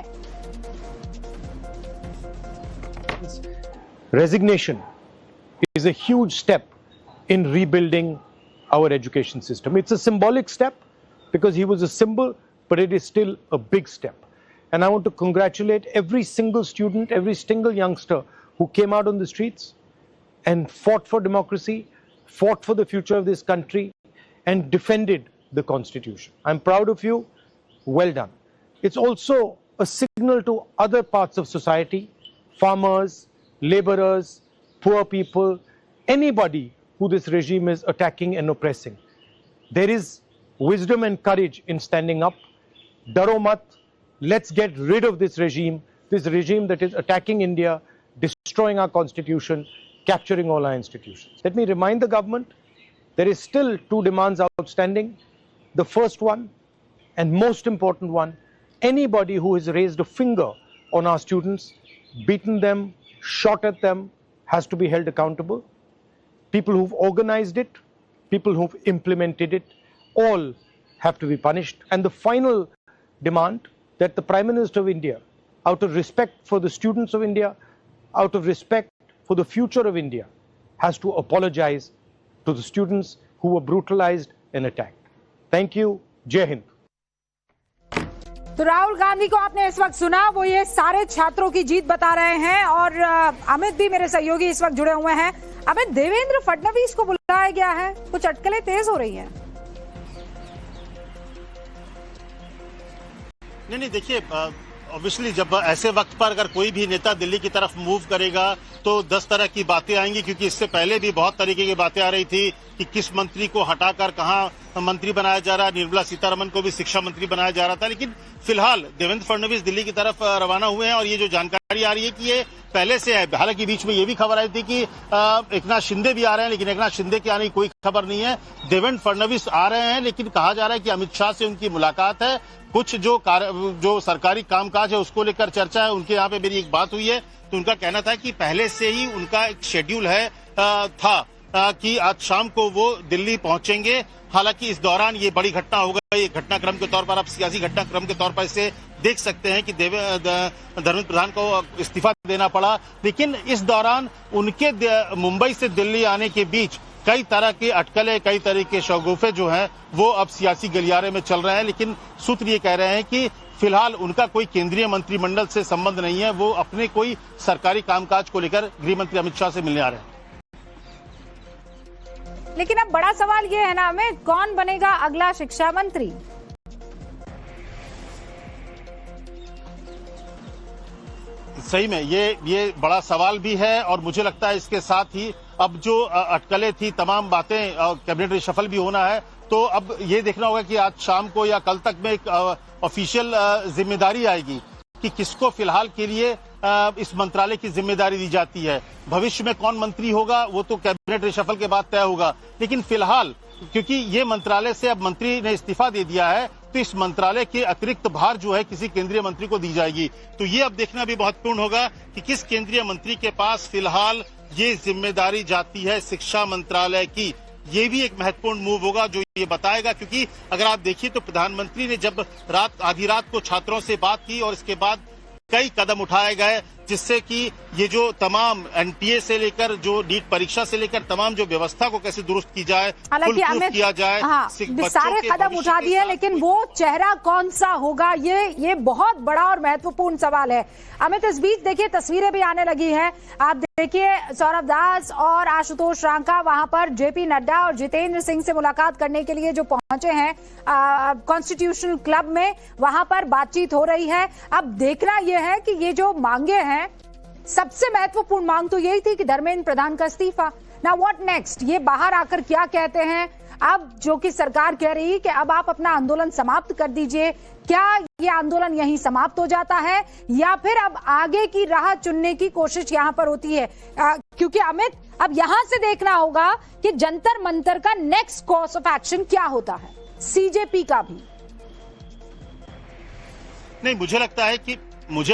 Resignation is a huge step in rebuilding our education system. It's a symbolic step because he was a symbol, but it is still a big step. And I want to congratulate every single student, every single youngster who came out on the streets and fought for democracy, fought for the future of this country, and defended the Constitution. I'm proud of you. Well done. It's also a signal to other parts of society, farmers, laborers, poor people, anybody who this regime is attacking and oppressing. There is wisdom and courage in standing up. Daro mat. Let's get rid of this regime that is attacking India, destroying our constitution, capturing all our institutions. Let me remind the government, there is still 2 demands outstanding. The first one, and most important one, anybody who has raised a finger on our students, beaten them, shot at them, has to be held accountable. People who've organized it, people who've implemented it, all have to be punished. And the final demand, that the Prime Minister of India, out of respect for the students of India, out of respect for the future of India, has to apologize to the students who were brutalized and attacked. Thank you. Jai Hind. तो राहुल गांधी को आपने इस वक्त सुना, वो ये सारे छात्रों की जीत बता रहे हैं। और अमित भी मेरे सहयोगी इस वक्त जुड़े हुए हैं। अमित, देवेंद्र फडणवीस को बुलाया गया है, कुछ अटकलें तेज हो रही हैं। नहीं, देखिए, ऑब्वियसली जब ऐसे वक्त पर अगर कोई भी नेता दिल्ली की तरफ मूव करेगा तो 10 तरह की बातें आएंगी, क्योंकि इससे पहले भी बहुत तरीके की बातें आ रही थी कि किस मंत्री को हटाकर कहां मंत्री बनाया जा रहा है। निर्मला सीतारमण को भी शिक्षा मंत्री बनाया जा रहा था, लेकिन फिलहाल देवेंद्र फडणवीस दिल्ली की तरफ रवाना हुए हैं। और ये जो जानकारी आ रही है कि ये पहले से है। हालांकि बीच में ये भी खबर आई थी कि एकनाथ शिंदे भी आ रहे हैं, लेकिन एकनाथ शिंदे के आने की कोई खबर नहीं है। देवेंद्र फडणवीस आ रहे हैं, लेकिन कहा जा रहा है कि अमित शाह से उनकी मुलाकात है। कुछ जो सरकारी कामकाज है उसको लेकर चर्चा है। उनके यहाँ पे मेरी एक बात हुई है, तो उनका कहना था कि पहले से ही उनका एक शेड्यूल है था कि आज शाम को वो दिल्ली पहुंचेंगे। हालांकि इस दौरान ये बड़ी घटना हो गई। घटनाक्रम के तौर पर, आप सियासी घटनाक्रम के तौर पर इसे देख सकते हैं कि धर्मेंद्र प्रधान को इस्तीफा देना पड़ा। लेकिन इस दौरान उनके मुंबई से दिल्ली आने के बीच कई तरह के अटकलें, कई तरह के शगुफे जो हैं वो अब सियासी गलियारे में चल रहे हैं। लेकिन सूत्र ये कह रहे हैं कि फिलहाल उनका कोई केंद्रीय मंत्रिमंडल से संबंध नहीं है। वो अपने कोई सरकारी कामकाज को लेकर गृह मंत्री अमित शाह से मिलने आ रहे हैं। लेकिन अब बड़ा सवाल ये है ना, हमें कौन बनेगा अगला शिक्षा मंत्री? सही में ये बड़ा सवाल भी है। और मुझे लगता है इसके साथ ही अब जो अटकलें थी, तमाम बातें, कैबिनेट रिशफल भी होना है। तो अब ये देखना होगा कि आज शाम को या कल तक में एक ऑफिशियल जिम्मेदारी आएगी कि किसको फिलहाल के लिए इस मंत्रालय की जिम्मेदारी दी जाती है। भविष्य में कौन मंत्री होगा वो तो कैबिनेट रिशफल के बाद तय होगा, लेकिन फिलहाल क्योंकि ये मंत्रालय से अब मंत्री ने इस्तीफा दे दिया है तो इस मंत्रालय के अतिरिक्त भार जो है किसी केंद्रीय मंत्री को दी जाएगी। तो ये अब देखना भी महत्वपूर्ण होगा कि किस केंद्रीय मंत्री के पास फिलहाल ये जिम्मेदारी जाती है शिक्षा मंत्रालय की। ये भी एक महत्वपूर्ण मूव होगा जो ये बताएगा, क्योंकि अगर आप देखिए तो प्रधानमंत्री ने जब आधी रात को छात्रों से बात की और इसके बाद कई कदम उठाए गए जिससे कि ये जो तमाम एनटीए से लेकर जो नीट परीक्षा से लेकर तमाम जो व्यवस्था को कैसे दुरुस्त की जाए, हालांकि अमित किया जाए, सारे कदम उठा दिए, लेकिन वो चेहरा कौन सा होगा ये बहुत बड़ा और महत्वपूर्ण सवाल है। अमित, इस बीच देखिए तस्वीरें भी आने लगी है। आप देखिए सौरभ दास और आशुतोष रांका वहां पर जेपी नड्डा और जितेंद्र सिंह से मुलाकात करने के लिए जो पहुंचे हैं कॉन्स्टिट्यूशनल क्लब में, वहां पर बातचीत हो रही है। अब देखना यह है कि ये जो मांगे हैं, सबसे महत्वपूर्ण मांग तो यही थी कि धर्मेंद्र प्रधान का इस्तीफा। नाउ व्हाट नेक्स्ट, ये बाहर आकर क्या कहते हैं अब, जो कि सरकार कह रही है कि अब आप अपना आंदोलन समाप्त कर दीजिए। क्या ये आंदोलन यहीं समाप्त हो जाता है या फिर अब आगे की राह चुनने की कोशिश यहां पर होती है? क्योंकि अमित, अब यहां से देखना होगा कि जंतर मंतर का नेक्स्ट कोर्स ऑफ एक्शन क्या होता है, सीजेपी का भी। नहीं, मुझे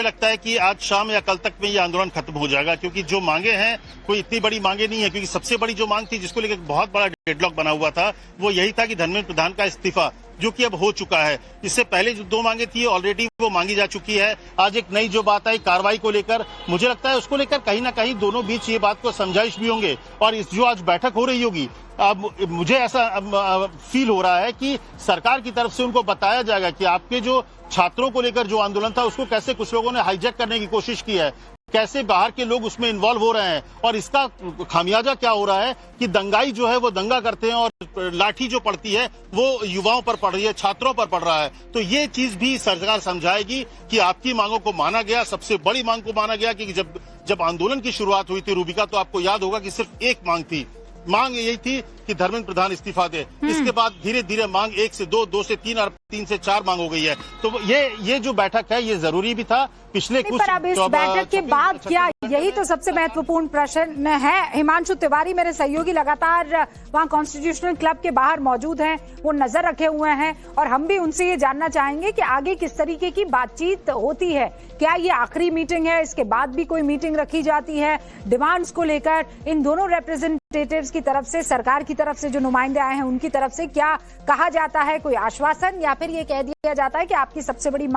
लगता है कि आज शाम या कल तक में ये आंदोलन खत्म हो जाएगा, क्योंकि जो मांगे हैं कोई इतनी बड़ी मांगे नहीं है। क्योंकि सबसे बड़ी जो मांग थी जिसको लेकर बहुत बड़ा डेडलॉक बना हुआ था वो यही था कि धर्मेंद्र प्रधान का इस्तीफा, जो कि अब हो चुका है। इससे पहले जो दो मांगे थी ऑलरेडी वो मांगी जा चुकी है। आज एक नई जो बात आई कार्रवाई को लेकर, मुझे लगता है उसको लेकर कहीं ना कहीं दोनों बीच ये बात को समझाइश भी होंगे। और इस जो आज बैठक हो रही होगी, अब मुझे ऐसा फील हो रहा है कि सरकार की तरफ से उनको बताया जाएगा कि आपके जो छात्रों को लेकर जो आंदोलन था उसको कैसे कुछ लोगों ने हाईजैक करने की कोशिश की है, कैसे बाहर के लोग उसमें इन्वॉल्व हो रहे हैं और इसका खामियाजा क्या हो रहा है कि दंगाई जो है वो दंगा करते हैं और लाठी जो पड़ती है वो युवाओं पर पड़ रही है, छात्रों पर पड़ रहा है। तो ये चीज भी सरकार समझाएगी कि आपकी मांगों को माना गया, सबसे बड़ी मांग को माना गया। कि जब आंदोलन की शुरुआत हुई थी रूबिका, तो आपको याद होगा कि सिर्फ एक मांग थी, मांग यही थी कि धर्मेंद्र प्रधान इस्तीफा दे। इसके बाद धीरे धीरे मांग 1 से 2, 2 से 3 और 3 से 4 मांग हो गई है। तो ये जो बैठक है ये जरूरी भी था पिछले कुछ। पर अब इस बैठक के बाद क्या, यही तो सबसे महत्वपूर्ण प्रश्न है। हिमांशु तिवारी मेरे सहयोगी लगातार वहां कॉन्स्टिट्यूशनल क्लब के बाहर मौजूद हैं, वो नजर रखे हुए हैं और हम भी उनसे ये जानना चाहेंगे कि आगे किस तरीके की बातचीत होती है। क्या ये आखिरी मीटिंग है, इसके बाद भी कोई मीटिंग रखी जाती है डिमांड्स को लेकर? इन दोनों रिप्रेजेंटेटिव्स की तरफ से, सरकार की तरफ से जो नुमाइंदे आए हैं उनकी तरफ से क्या कहा जाता है? कोई आश्वासन या फिर ये कह दिया जाता है कि आपकी सबसे बड़ी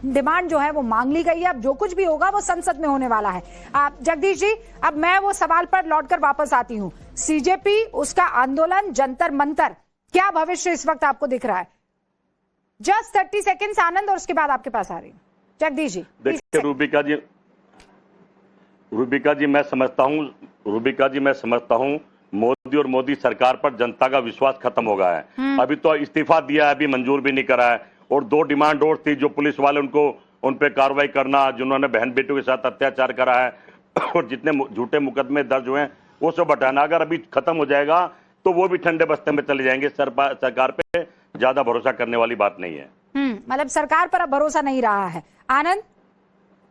डिमांड जो है वो मांग ली गई है, अब जो कुछ भी होगा वो संसद में होने वाला है? जगदीश जी, अब मैं वो सवाल पर लौटकर वापस आती हूँ। सीजेपी, उसका आंदोलन, जंतर मंतर, क्या भविष्य इस वक्त आपको दिख रहा है? जस्ट 30 सेकेंड्स आनंद, और उसके बाद आपके पास आ रही हूँ जगदीश जी। देखिए रूबिका जी मैं समझता हूँ मोदी और मोदी सरकार पर जनता का विश्वास खत्म हो गया है। अभी तो इस्तीफा दिया है, अभी मंजूर भी नहीं करा है। और 2 डिमांड और थी जो पुलिस वाले उन पे कार्रवाई करना, जिन्होंने बहन बेटियों के साथ अत्याचार करा है और जितने झूठे मुकदमे दर्ज हुए हैं वो सब हटाना। अगर अभी खत्म हो जाएगा तो वो भी ठंडे बस्ते में चले जाएंगे। सरकार पे ज्यादा भरोसा करने वाली बात नहीं है। मतलब सरकार पर अब भरोसा नहीं रहा है। आनंद,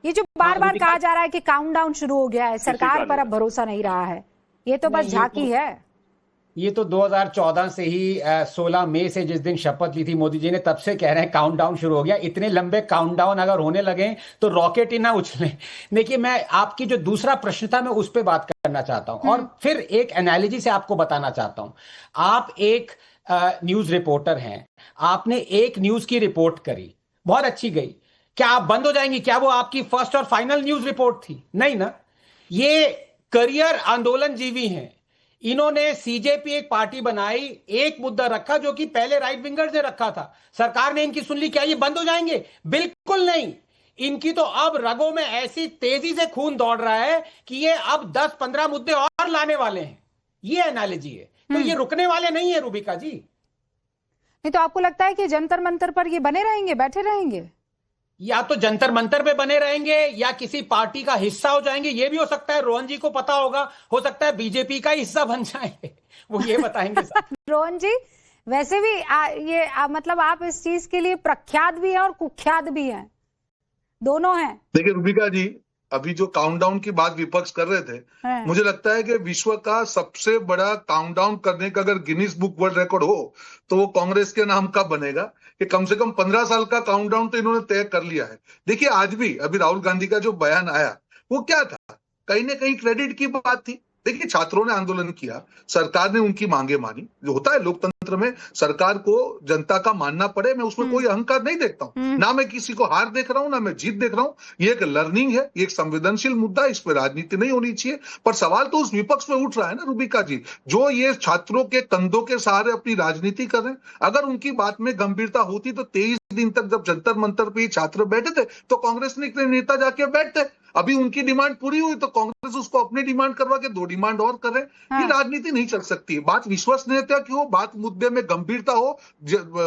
ये जो बार बार कहा जा रहा है कि काउंटडाउन शुरू हो गया है, सरकार पर अब भरोसा नहीं रहा है, ये तो बस झांकी है। ये तो 2014 से ही 16 मई से जिस दिन शपथ ली थी मोदी जी ने, तब से कह रहे हैं काउंटडाउन शुरू हो गया। इतने लंबे काउंटडाउन अगर होने लगे तो रॉकेट ही ना उछले। देखिए, मैं आपकी जो दूसरा प्रश्न था मैं उस पर बात करना चाहता हूं और फिर एक एनालॉजी से आपको बताना चाहता हूं। आप एक न्यूज रिपोर्टर हैं, आपने एक न्यूज की रिपोर्ट करी, बहुत अच्छी गई, क्या आप बंद हो जाएंगी? क्या वो आपकी फर्स्ट और फाइनल न्यूज रिपोर्ट थी? नहीं ना। ये करियर आंदोलन जीवी हैं, इन्होंने सीजेपी एक पार्टी बनाई, एक मुद्दा रखा जो कि पहले राइट विंगर्स ने रखा था, सरकार ने इनकी सुन ली। क्या ये बंद हो जाएंगे? बिल्कुल नहीं। इनकी तो अब रगों में ऐसी तेजी से खून दौड़ रहा है कि ये अब 10-15 मुद्दे और लाने वाले हैं। ये एनालॉजी है। तो ये रुकने वाले नहीं है रूबिका जी। नहीं तो आपको लगता है कि जंतर मंतर पर ये बने रहेंगे, बैठे रहेंगे? या तो जंतर मंतर पे बने रहेंगे या किसी पार्टी का हिस्सा हो जाएंगे। ये भी हो सकता है, रोहन जी को पता होगा, हो सकता है बीजेपी का हिस्सा बन जाएंगे, वो ये बताएंगे। रोहन जी, वैसे भी मतलब आप इस चीज के लिए प्रख्यात भी हैं और कुख्यात भी हैं। दोनों हैं। देखिए रूबिका जी, अभी जो काउंटडाउन की बात विपक्ष कर रहे थे, मुझे लगता है कि विश्व का सबसे बड़ा काउंटडाउन करने का अगर गिनीज बुक वर्ल्ड रिकॉर्ड हो तो वो कांग्रेस के नाम का बनेगा कि कम से कम 15 साल का काउंटडाउन तो इन्होंने तय कर लिया है। देखिए आज भी अभी राहुल गांधी का जो बयान आया वो क्या था, कहीं ना कहीं क्रेडिट की बात थी। देखिए छात्रों ने आंदोलन किया, सरकार ने उनकी मांगे मानी, जो होता है लोकतंत्र में सरकार को जनता का मानना पड़े, मैं उसमें कोई अहंकार नहीं देखता हूं, ना मैं किसी को हार देख रहा हूं ना मैं जीत देख रहा हूं। ये एक लर्निंग है, ये एक संवेदनशील मुद्दा है, इस पर राजनीति नहीं होनी चाहिए। पर सवाल तो उस विपक्ष में उठ रहा है ना रूबिका जी, जो ये छात्रों के कंधों के सहारे अपनी राजनीति कर रहे हैं। अगर उनकी बात में गंभीरता होती तो 23 दिन तक जब जंतर मंतर पे छात्र बैठे थे तो कांग्रेस के नेता जाके बैठते। अभी उनकी डिमांड पूरी हुई तो कांग्रेस उसको अपनी डिमांड करवा के 2 डिमांड और कर रहे हैं। ये राजनीति नहीं चल सकती। बात विश्वसनीयता की हो, बात मुद्दे में गंभीरता हो,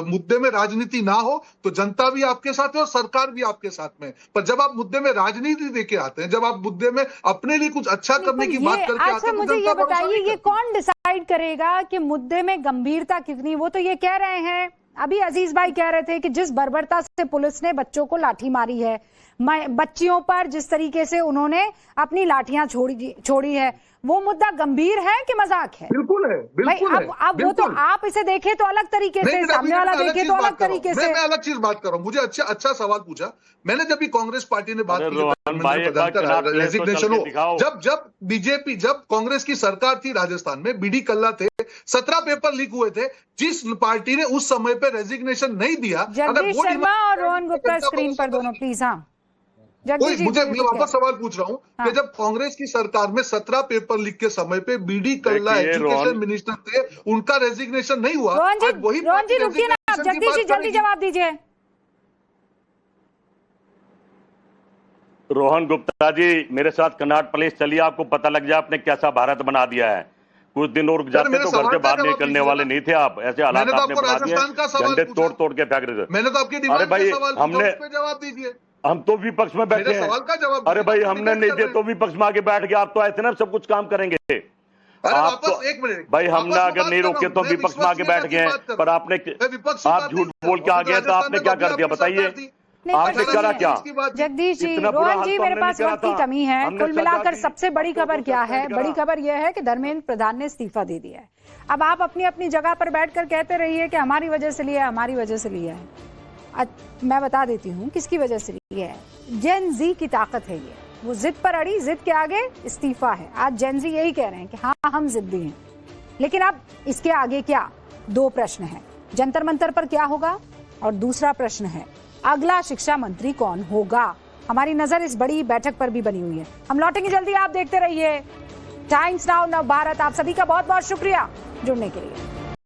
मुद्दे में राजनीति ना हो तो जनता भी आपके साथ है और सरकार भी आपके साथ में। पर जब आप मुद्दे में राजनीति देके आते हैं, जब आप मुद्दे में अपने लिए कुछ अच्छा करने की बात करके आते हैं, मुझे ये बताइए, ये कौन डिसाइड करेगा कि मुद्दे में गंभीरता कितनी? वो तो ये कह रहे हैं, अभी अजीज भाई कह रहे थे कि जिस बर्बरता से पुलिस ने बच्चों को लाठी मारी है, बच्चियों पर जिस तरीके से उन्होंने अपनी लाठियां छोड़ी है, वो मुद्दा गंभीर है कि मजाक है? बिल्कुल है, बिल्कुल भाई, अब वो तो आप इसे देखें तो अलग तरीके से, सामने वाला देखे तो अलग तरीके से। मैं अलग चीज बात कर रहा हूँ। मुझे अच्छा सवाल पूछा मैंने, जब भी कांग्रेस पार्टी ने बात की रेजिग्नेशन हो, जब बीजेपी, जब कांग्रेस की सरकार थी राजस्थान में, बीडी कल्ला थे, 17 पेपर लीक हुए थे, जिस पार्टी ने उस समय पे रेजिग्नेशन नहीं दिया। जगदीश शर्मा और रोहन गुप्ता स्क्रीन पर दोनों प्लीज। हाँ मुझे मैं वापस सवाल पूछ रहा हूँ कि जब कांग्रेस की सरकार में 17 पेपर लीक के समय पे बीडी कल्ला एजुकेशन मिनिस्टर थे, उनका रेजिग्नेशन नहीं हुआ। रोहन जी रुकिए ना, जगदीश जी जल्दी जवाब दीजिए। रोहन गुप्ता जी, मेरे साथ कन्नाट प्लेस चलिए, आपको पता लग जाए आपने कैसा भारत बना दिया है। कुछ दिन और जाते तो घर से बाहर नहीं करने वाले नहीं थे आप। ऐसे हालात आपने बना दिए, झंडे तोड़ के फेंक रहे थे। मैंने तो आपकी डिमांड का सवाल पूछा, उस पे जवाब दीजिए। हम तो विपक्ष में बैठे हैं। सवाल का जवाब अरे भाई हमने नहीं दिया तो विपक्ष में आके बैठ गए। आप तो ऐसे ना सब कुछ काम करेंगे। आप तो एक मिनट भाई, हमने अगर नहीं रोके तो विपक्ष में आके बैठ गए, पर आपने, आप झूठ बोल के आ गए तो आपने क्या कर दिया बताइए? आपने करा क्या? जगदीश जी, रोहन जी, मेरे पास वक्त की कमी है। कुल मिलाकर सबसे बड़ी खबर क्या है? बड़ी खबर यह है कि धर्मेंद्र प्रधान ने इस्तीफा दे दिया है। अब आप अपनी अपनी जगह पर बैठकर कहते रहिए कि हमारी वजह से लिया है, हमारी वजह से लिया है। मैं बता देती हूँ किसकी वजह से लिया है। जेन जी की ताकत है ये, वो जिद पर अड़ी, जिद के आगे इस्तीफा है। आज जेन जी यही कह रहे हैं कि हाँ हम जिद्दी हैं। लेकिन अब इसके आगे क्या? 2 प्रश्न है, जंतर मंतर पर क्या होगा, और दूसरा प्रश्न है अगला शिक्षा मंत्री कौन होगा। हमारी नजर इस बड़ी बैठक पर भी बनी हुई है। हम लौटेंगे जल्दी, आप देखते रहिए टाइम्स नाउ नव भारत। आप सभी का बहुत बहुत शुक्रिया जुड़ने के लिए।